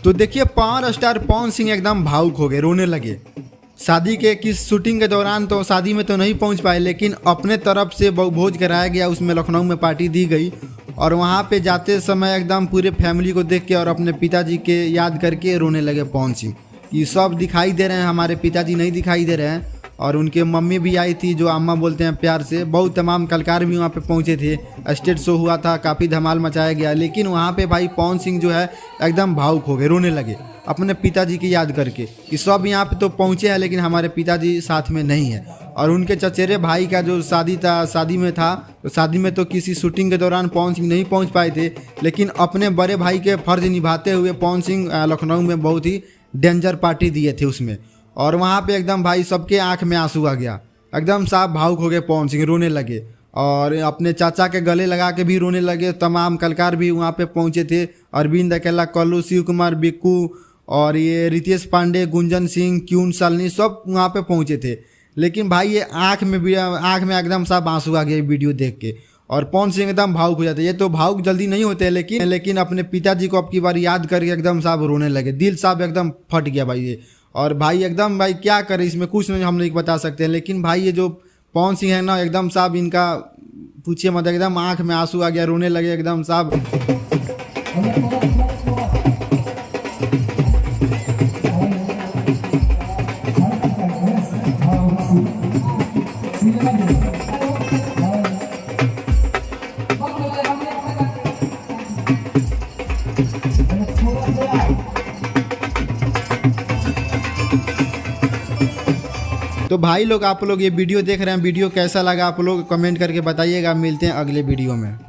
तो देखिए power star Pawan Singh एकदम भावुक हो गए, रोने लगे। शादी के किस शूटिंग के दौरान तो शादी में तो नहीं पहुंच पाए, लेकिन अपने तरफ से भोज कराया गया, उसमें लखनऊ में पार्टी दी गई और वहां पे जाते समय एकदम पूरे फैमिली को देख के और अपने पिताजी के याद करके रोने लगे पवन सिंह। ये सब दिखाई दे रहे हैं, हमारे पिताजी नहीं दिखाई दे रहे हैं। और उनके मम्मी भी आई थी, जो अम्मा बोलते हैं प्यार से। बहुत तमाम कलाकार भी वहाँ पे पहुँचे थे, स्टेज शो हुआ था, काफ़ी धमाल मचाया गया। लेकिन वहाँ पे भाई पवन सिंह जो है एकदम भावुक हो गए, रोने लगे अपने पिताजी की याद करके कि सब यहाँ पे तो पहुँचे हैं लेकिन हमारे पिताजी साथ में नहीं है। और उनके चचेरे भाई का जो शादी में था, तो शादी में तो किसी शूटिंग के दौरान पवन सिंह नहीं पहुँच पाए थे, लेकिन अपने बड़े भाई के फर्ज निभाते हुए पवन सिंह लखनऊ में बहुत ही डेंजर पार्टी दिए थे उसमें। और वहाँ पे एकदम भाई सबके आंख में आंसू आ गया, एकदम साफ भावुक हो गए पवन सिंह, रोने लगे और अपने चाचा के गले लगा के भी रोने लगे। तमाम कलाकार भी वहाँ पे पहुँचे थे, अरविंद अकेला, कल्लू, शिव कुमार, बिक्कू और ये रितेश पांडे, गुंजन सिंह, क्यून सालनी, सब वहाँ पे पहुँचे थे। लेकिन भाई ये आँख में एकदम साफ आंसू आ गया वीडियो देख के, और पवन सिंह एकदम भावुक हो जाते। ये तो भावुक जल्दी नहीं होते, लेकिन अपने पिताजी को अब की बार याद करके एकदम साफ रोने लगे, दिल साफ एकदम फट गया भाई ये। और भाई एकदम भाई क्या करें, इसमें कुछ नहीं हम नहीं बता सकते। लेकिन भाई ये जो पवन सिंह है ना, एकदम साफ इनका पूछिए मत, एकदम आंख में आंसू आ गया, रोने लगे एकदम साफ। तो भाई लोग, आप लोग ये वीडियो देख रहे हैं, वीडियो कैसा लगा आप लोग कमेंट करके बताइएगा। मिलते हैं अगले वीडियो में।